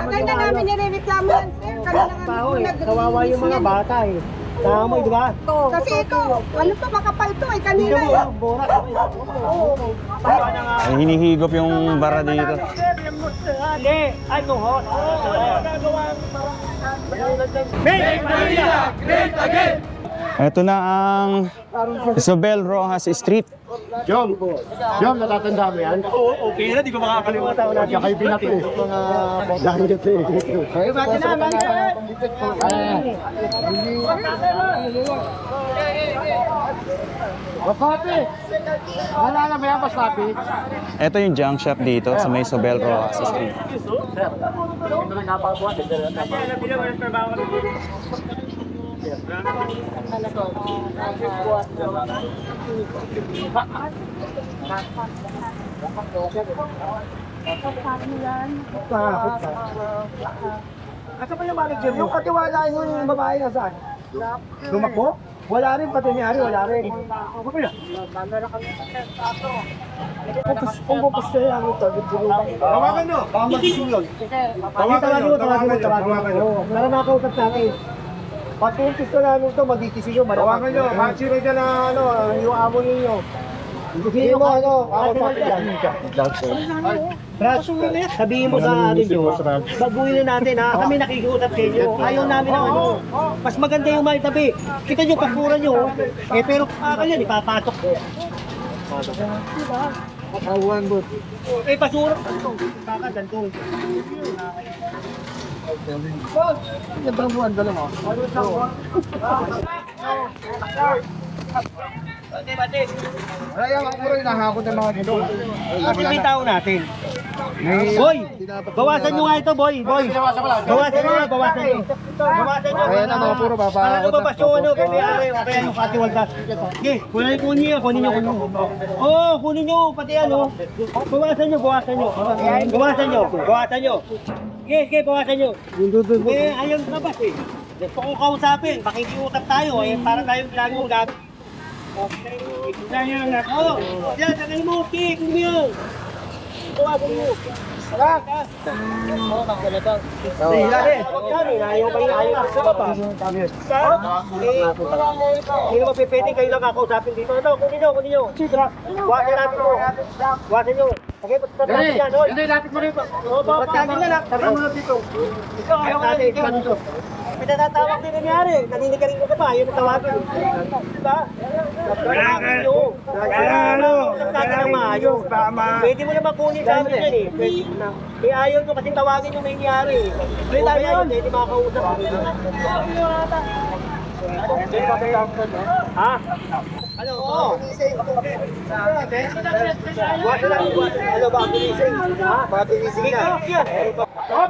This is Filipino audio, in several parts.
Tagal na namin nirereklamo yan, sir. Kanina kami Kawawa yung mga bata eh. Naamoy, di ba? Kasi ito, ano to, makapal to eh, kanina eh. Ay, hinihigop yung bara dito. Hindi, ano ho? Make Manila great again! Ito na ang Isabel Rojas Street. Jom, natatanda mo yan? Oo, okay na, di ko makakalimutan. Kaya kayo binato eh. Mga dahil dito eh. Kayo ba kinaman yan? Basapi! Wala na ba yan, Basapi? Ito yung junk shop dito sa may Isabel Rojas Street. Asa pa yung manager? Yung katiwala yung babae na saan? Lumakbo? Wala rin, pati ni Ari, wala rin. Kung bupos kayo ang ito, Tawagan nyo! tawagin mo. Para makausap natin. Pag gusto namin ito, mag-decision. Tawagan nyo, matchirate ka na ano, yung amo ninyo. Hindi mo ako papilan. Brad, sabihin mo sa atin yun, baguhin na natin ha, kami nakikiusap sa inyo, ayaw namin ng ano, mas maganda yung may tabi. Kita nyo, pagpura nyo, pero akal yan, ipapasok. Awan mo. Basura, kakaganto. Ilang buwan ka lang oh. Wala yung ako rin nahakot ng mga dito. Kasi may tao natin. Boy, bawasan nyo nga ito, boy. Bawasan nyo. Bawasan nyo. Ayan na mga puro Para babakot. lumabas yung ano, kay Ari, okay, yung katiwaldas. Sige, kunin nyo. Oo, kunin nyo, pati ano. Bawasan nyo. Sige, bawasan nyo. Eh, ayaw lumabas eh. Gusto kong kausapin, pakikiusap tayo eh, para tayong ginagawang gabi. Okay, oo, yan, tagay mo, kik mo. Bawasan nyo. Sarap! Oo, magkalabang. Ayaw sa baba. Hindi naman pipwede kayo lang kakausapin dito. Ano, kunin nyo. Wasan natin mo. Wasan nyo. Okay, pagkakasya yan, oy. Hindi, lapit mo rito. Pagkakasya nga lang. Sabi mo na dito. Ikaw, ayaw natin. May natatawag din nangyari. Naninigarin ko ka ba? Ayaw mo tawagin. Diba? Tawagin nyo. Ano? Tawagin ng maayos. Pwede mo naman kunin sa amin yan eh. Pwede mo na. Eh ayaw nyo kasi tawagin yung nangyari. Pwede tayo yun. Pwede makakausap. Ha? Ano? Oo. Ano ba? Bilising? Ha? Bilising na. Hop!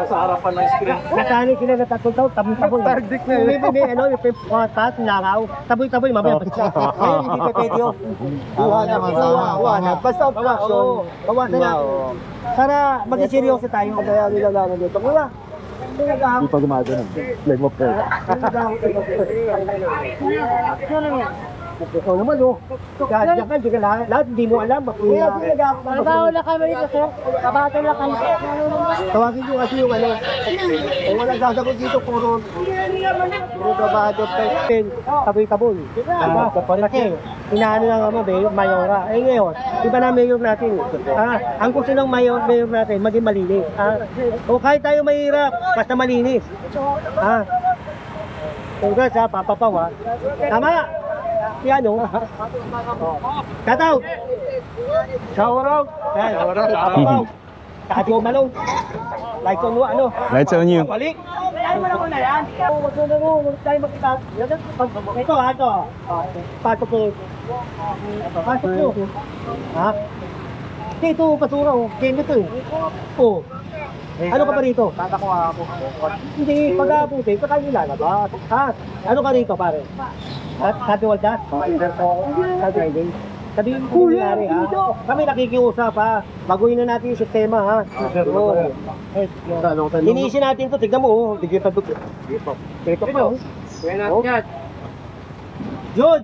Sa harapan ng screen. Nasali sila na tatlong taon, taboy-taboy. May ano, yung patat, langaw, taboy-taboy, mamaya pa siya. Ngayon, hindi pa pwede yun. Buwan na. Basta obstruction, bawasan natin. Para maging seryoso tayo. Kaya nilalaman dito. Wala. Hindi pa gumagano. Flame of prayer. Ikaw naman, oh. Kaya ka, hindi ka lahat, hindi mo alam. Trabaho na kami dito, sir. Kabato na kami. Tawagin nyo kasi yung ano. Walang sasagot dito, puro trabado, taboy-taboy. Kasi, inaano lang naman, mayora. Eh ngayon, iba na mayor natin. Ang gusto ng mayor natin, maging malinis. O kahit tayo mahirap, basta malinis. Congrats ha, papapaw ha. Tama! Yan o. Tataw! Shower out! Papapaw! Kahit yung malong. Like on ano? Lights on you. Balik! Ay mo na ko na yan! Huwag tayo makita. Ito ha, ito. Patok ko. Pasok nyo. Ha? Ito, patura o. Kaya ito eh. Oo. Ano ka pa rito? Tata ko ako. Hindi, pag-aabutin, pa tayo lalabas. Ha? Ano ka rito, pare? Happy Waldas? Either po. Happy Friday. Sabihin mo nangyari, ha? Kami nakikiusap, ha? Baguhin na natin yung sistema, ha? Oo. Linisin natin to, tignan mo, oh. Tignan mo. Ito pa, oh. Jun!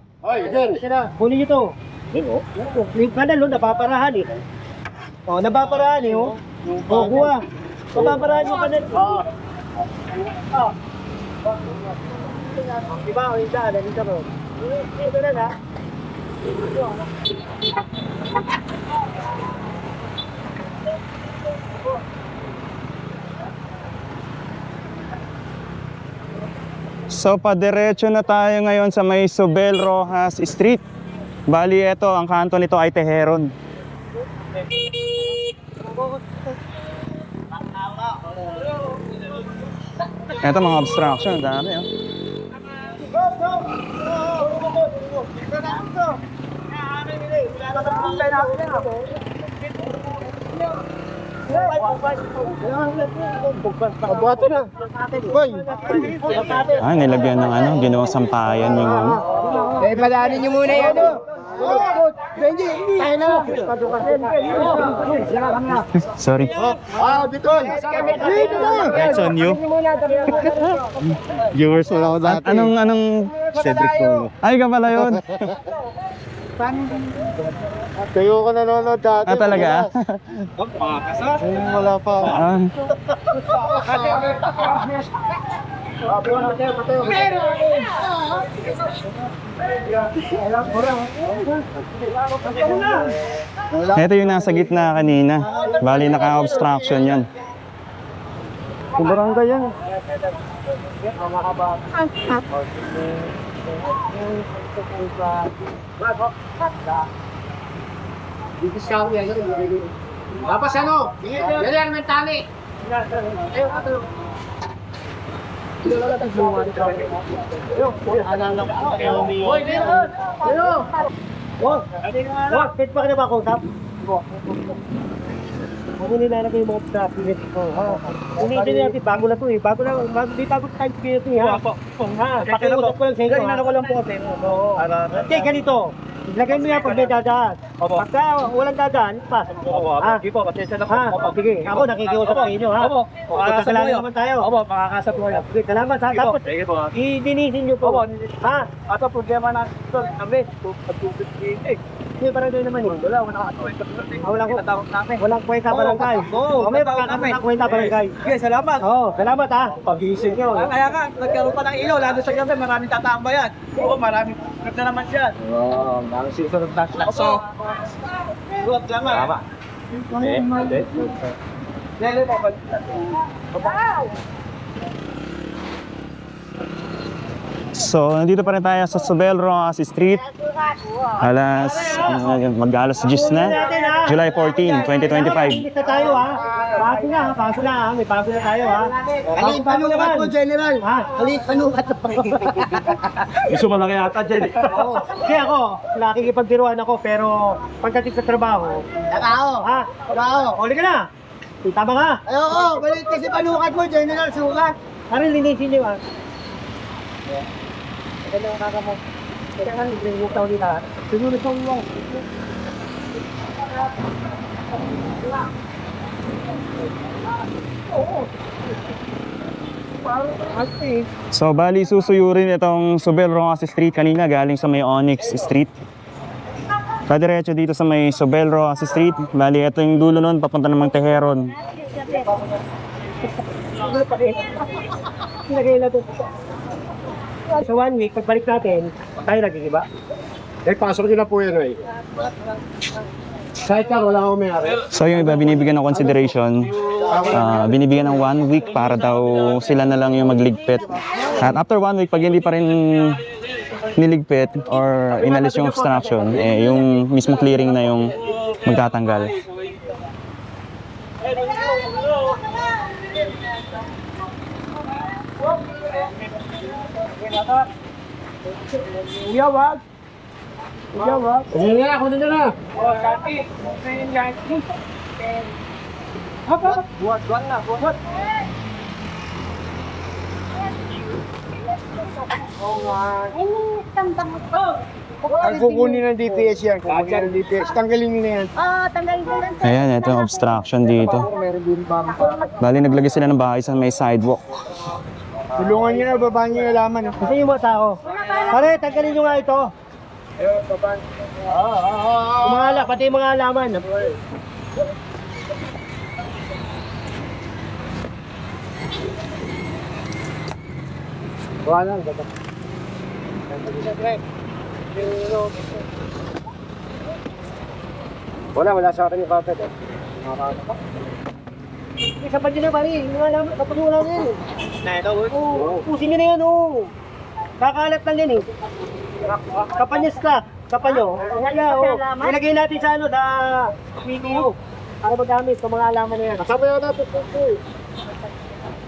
Kunin niyo to. Yung kanal, oh, napaparahan, eh. Oh, napaparahan, eh, oh. Oh, kuha. Napaparahan yung kanal. Diba, o yung daan, dito mo. Ito na na. So, padiretso na tayo ngayon sa may Sobel Rojas Street. Bali, ito, ang kanto nito ay Tejeron. Ito, mga obstruction, dami, oh. Abuhato na. Boy. Ah, nilagyan ng ano, ginawang sampayan yung ano. Eh, padaanin niyo muna yan, oh. Sorry. Bitoy. That's on you. Viewers, wala ko dati. Anong Cedric Polo? Ay, ka pala yun. Kayo ko nanonood dati. Ah, talaga? Wala pa. Ah. Ito yung nasa gitna kanina. Bali, naka-obstruction yan. Kung barangay yan. Tapos ano? Yan may tali. Pwede pa ka na ba kausap? Kung nilalagay yung mga traffic ko, hindi natin, bago na to eh. Bago time to ito eh, ha? Pakiusap ko lang sa inyo, ha? Ko lang po kasi. Hindi, ganito. Ilagay mo yan pag may dadaan. Pagka walang dadaan, pas. Sige po, pasensya na po. Sige, ako nakikiusap sa inyo, ha? Magkakalaga naman tayo. Makakasap po yan. Sige, salamat, ha? Dapat idinisin nyo po. Ha? Ato, problema na ito. Kami, pagtubig Hindi, parang doon naman eh. Walang kwenta barangay. May kwenta barangay. Okay, salamat. Salamat, ha? Pag-iisip nyo. Kaya nga, nagkaroon pa ng ilaw, lalo sa gabi, maraming tatambayan. Oo, maraming na naman siya. Ang susunod na siya. So, luwag naman. Tama. So, nandito pa rin tayo sa Sobel Rojas Street. Mag-alas 10 na. July 14, 2025. Isa tayo, ha? Paso na, ha? May paso na tayo, ha? Halip panukat mo, General. Ha? Halip panukat mo. Gusto mo lang yata dyan eh. Kasi ako, nakikipagbiruan ako, pero pagdating sa trabaho, Nakao. ha? Uli ka na! Tama ka! Ayoko, balit kasi panukat mo, General, sukat. Parang linisin niyo, ha? Ito na kakamo. Kaya nga, yung tao nila. Siguro ito mo. So, bali susuyurin itong Sobel Rojas Street kanina galing sa may Onyx Street. Padiretso dito sa may Sobel Rojas Street. Bali, ito yung dulo nun, papunta namang Tejeron. Lagay na ito. Sa 1 week, pagbalik natin, tayo nagigiba. Eh, pasok nyo na po yan eh. Kahit ka, wala akong may-ari. So, yung iba binibigyan ng consideration, binibigyan ng 1 week para daw sila na lang yung magligpit. At after 1 week, pag hindi pa rin niligpit or inalis yung obstruction, yung mismo clearing na yung magtatanggal. Uyawag! Sige nga, ako na na. Buat na, buat. Ini tambang. Ang kukunin ng DPS yan. Kukunin ng DPS. Tanggalin nyo na yan. Tanggalin ko lang. Ayan, ito yung obstruction dito. Meron din ba? Bali, naglagay sila ng bahay sa may sidewalk. Tulungan nyo na, babaan nyo yung laman. Kasi yung mga tao. Pare, tanggalin nyo nga ito. Pati yung mga alaman. Wala sa akin yung carpet. Isa pa dyan na pare, yung mga alaman, kapatulan na yan. Na ito, pusin nyo na yan, Kakalat lang yan Kapan nyo stock, kapan nyo. Ilagay natin sa PTO. Para magamit sa mga alaman na yan. Kasama yan natin.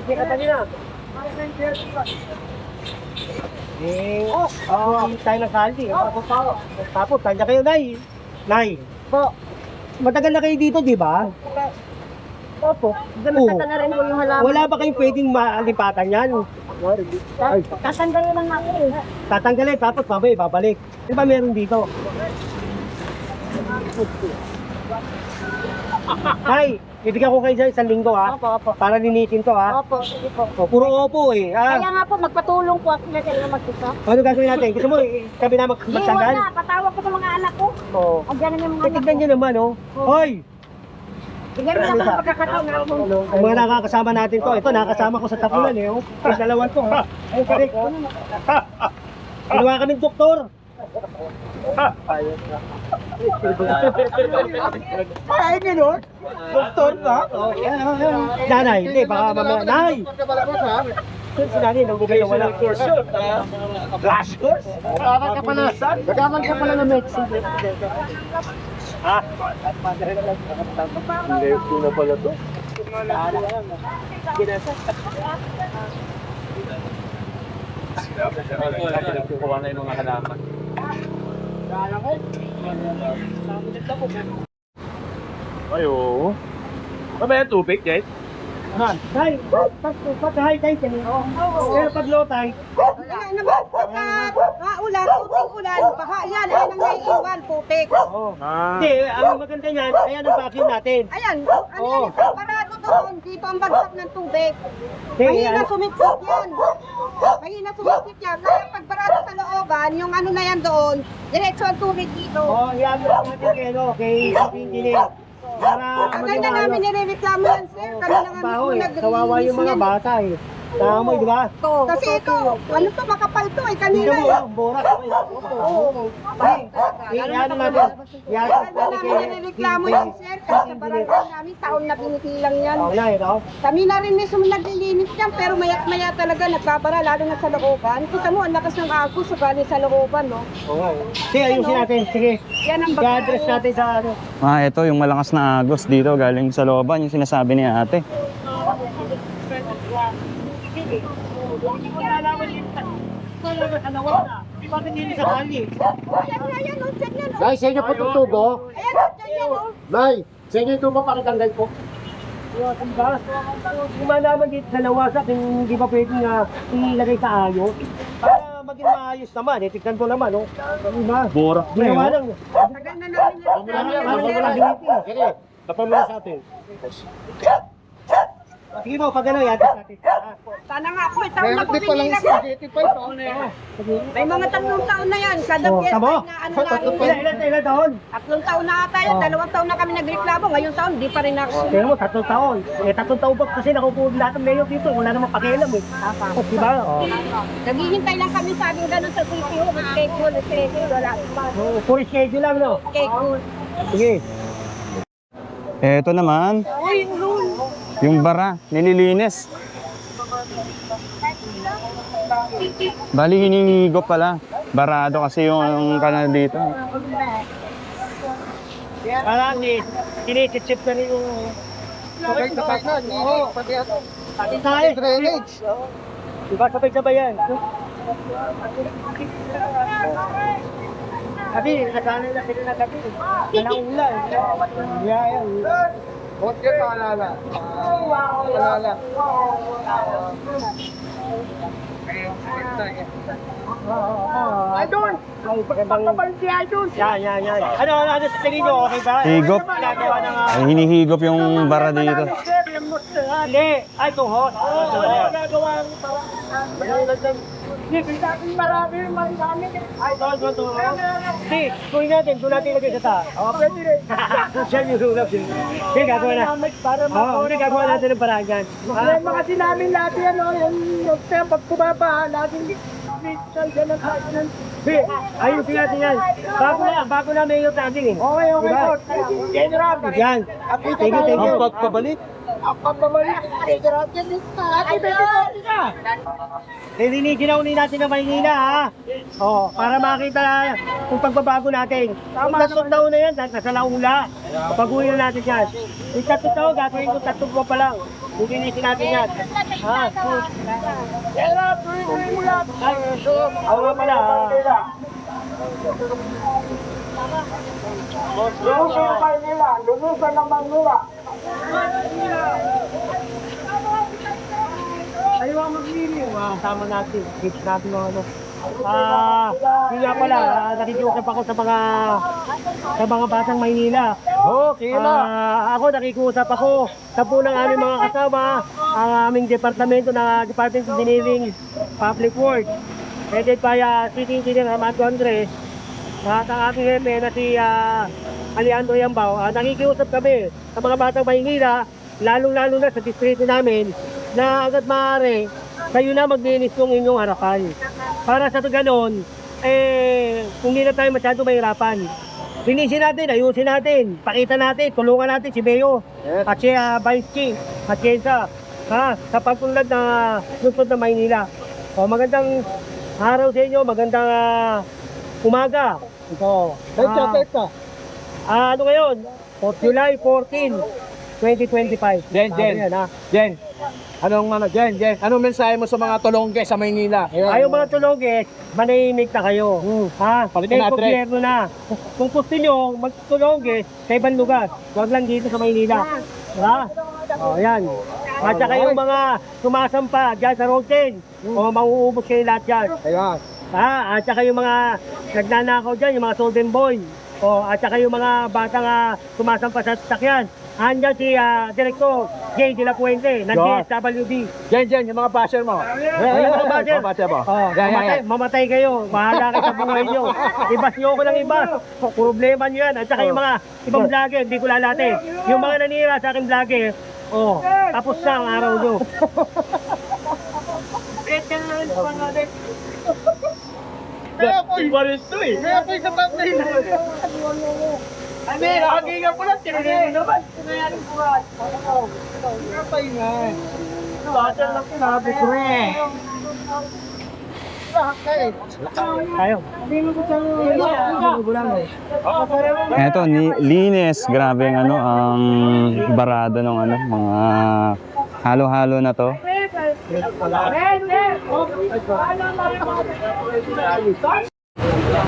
Sige, kapan nyo na. Tayo ng saldi. Tapos, tanda kayo, Nay. Nay. Po. Matagal na kayo dito, di ba? Opo. Matagal na rin po yung halaman. Wala ba kayong pwedeng maalipatan yan? Tatanggalin lang natin. Tatanggalin, tapos mamaya babalik. Di ba meron dito? Ay, ibigyan ko kayo sa isang linggo Opo. para linitin to Opo, sige po. Puro opo Kaya nga po, magpatulong po ako na sila magsusa. Ano gagawin natin? Gusto mo, kami na magtanggal? Wala, patawag ko sa mga anak ko. Oo. Andiyan na yung mga anak Tignan nyo naman, Hoy! Bigyan mo na ako pagkakataon na ako. Ang mga nakakasama natin to. Ito, nakakasama ko sa tapunan Yung dalawan to, Ayun, correct, Ginawa kaming doktor. Ay, gano'n? Doktor na? Nanay, hindi, baka mamaya. Nay! Pagkabalabas ha? Si nanay, nagbubay na wala. Flash course? Nagaman ka pala. Nagaman ka pala ng medicine. Hindi, na pala to. Kukuha na yung mga halaman. Ay, oo. Ano ba yan, tubig, guys? Tay, pag high tide yan. Pero pag low tide, Wala naman. Ulan, ulan, baha yan. Ayan ang naiiwan, putik. hindi, ang maganda niyan, ayan ang vacuum natin. Ayan, ano yan, parado doon. Dito ang bagsak ng tubig. Hindi, Mahina sumipsip yan. Mahina sumipsip yan. Kaya pag parado sa looban, yung ano na yan doon, diretso ang tubig dito. iyan natin kay engineer. Para Tagal na namin nirereklamo yan, sir. Kami na nga mismo Kawawa yung mga bata Tama mo, di ba? Kasi ito, ano to, makapal to eh. Kanina Tingnan mo, ang borak. Iyan natin. Iyan Tagal na namin nirereklamo yan, sir. Kasi sa barangay namin, taon na binitilang yan. ito. Kami na rin mismo naglilinis dyan, pero maya't-maya talaga nagbabara, lalo na sa looban. Kita mo, ang lakas ng agos sa galing sa looban, no? Sige, ayusin natin. Sige. Yan ang I-address natin sa ano. Ito yung malakas na agos dito galing sa looban, yung sinasabi ni ate. Bakit hindi sa kali? Ayan, ayan, no, dyan yan, no? Nay, sa inyo po itong tubo. Ayan, no, dyan yan, no? Nay, sa inyo yung tubo pakitanggal po. Kung malaman dito sa lawasak, hindi ba pwedeng ilagay sa ayos? Para maging maayos naman, tignan ko naman, Borak Ginawa lang. Tagal na namin Sige, tapan mo na sa atin. Sige mo, pag ano, i-address natin. Sana nga ako, taon na po Di pa lang pinilang. spaghetti pa ito. May mga 3 taon na yan. Kada piyesta tamo? na ano namin. Ilan taon? 3 taon na ata yan. 2 taon na kami nagreklamo. Ngayong taon, di pa rin ako. Pero mo, 3 taon. 3 taon ba kasi nakupo lahat ng mayor dito. Wala namang pakialam Diba? Naghihintay lang kami sa aming ganun sa CPO. Schedule. Wala pa. Puro schedule lang, no? Schedule. Sige. Ito naman, yung bara, nililinis. Bali, hinihigop pala. Barado kasi yung kanal dito. Parang kinikitsip na rin yung... Sabay na, hindi. Pati ano. Pati tayo. Drainage. Diba sabay-sabay yan? Sabi, nasanay na sila na gabi. Nanaulan. Yan. Huwag yan, maalala. Maalala. Idol! Pagkabalik si Idol! Yan. Ano sa tingin nyo? Okay ba? Higop. Ginagawa ng... Ay, hinihigop yung bara dito. Hindi. Ay, tuhot. Gagawa ang parang... Marami. Ay, ito. Hindi, tuloy natin. Doon natin ilagay sa taas. Pwede rin. Siya yung hulap din. Sige, gagawa na. Para Hindi, gagawa natin ng paraan yan. Problema kasi namin lahat yan, yung pag bumaba, laging minsan dyan ang tayo yan. Sige, ayusin natin yan. Bago na may iyot natin eh. Okay, Diba? General. Yan. Thank you. Pagpabalik. Ang pagpabalik, General, yan din. Ate, pwede ka. Niliniginawin natin ng Maynila ha. Para makita kung pagbabago natin. Kung tatlong taon na yan, nasa laula. Pag-uwi na natin yan. Yung tatlong taon, gagawin ko tatlong buwan pa lang. Linisin natin yan. Ha? General, tuloy mo yan. Ako nga pala ha. Lumusan ang Maynila, lumusan ang Manila. Ayaw ang magliliw. Tama natin. Tips natin mga ano. Yun nga pala, nakikiusap ako sa mga batang Maynila. Okay na. Ako nakikiusap ako sa punang aming mga kasama, ang aming departamento na Department of Engineering Public Works. Headed by City Engineer Armando Andres at ang ating hepe na si Alejandro Yambao. Nakikiusap kami sa mga batang Maynila, lalong-lalo na sa distrito namin, na agad maaari, kayo na maglinis ng inyong harapan. Para sa ganon, kung hindi na tayo masyado mahirapan. Linisin natin, ayusin natin, pakita natin, tulungan natin si Beo at si Vice King at Kenza sa pagpunlad na lungsod ng Maynila. Magandang araw sa inyo, magandang umaga. Ito. Ano ngayon? July 14, 2025. Jen. Anong mensahe mo sa mga tulongge sa Maynila? Ayaw mga tulongges, manahimik na kayo. Palitan May natin. gobyerno na. Kung gusto nyo magtulongges sa ibang lugar, huwag lang dito sa Maynila. Diba? Yan. At saka yung mga sumasampa dyan sa road 10, mauubos kayo lahat dyan. Ayan. At saka yung mga nagnanakaw dyan, yung mga Solden Boy. At saka yung mga batang sumasampa sa sasakyan. Andyan si Director Jay De La Puente ng DSWD. Jen, yung mga basher mo. Yung mga basher. Mga basher mo. Mamatay kayo. Bahala kayo sa buhay nyo. Ibas nyo ako ng ibas. Problema nyo yan. At saka yung mga ibang vlogger, hindi ko lalatin. Yung mga nanira sa akin vlogger, tapos na ang araw nyo. Kaya po yung kapatay na. Lagi nga po lang, tinigay naman. Kapay nga. Bata lang sabi ko Tayo. Eto, linis. Grabe ang ang barada ng mga halo-halo na to.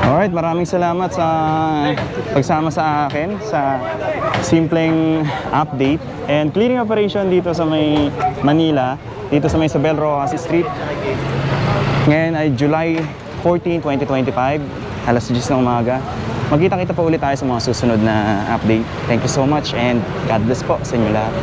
Alright, maraming salamat sa pagsama sa akin sa simpleng update and clearing operation dito sa may Manila, dito sa may Isabel Rojas Street. Ngayon ay July 14, 2025, alas 10 ng umaga. Magkita-kita pa ulit tayo sa mga susunod na update. Thank you so much and God bless po sa inyo lahat.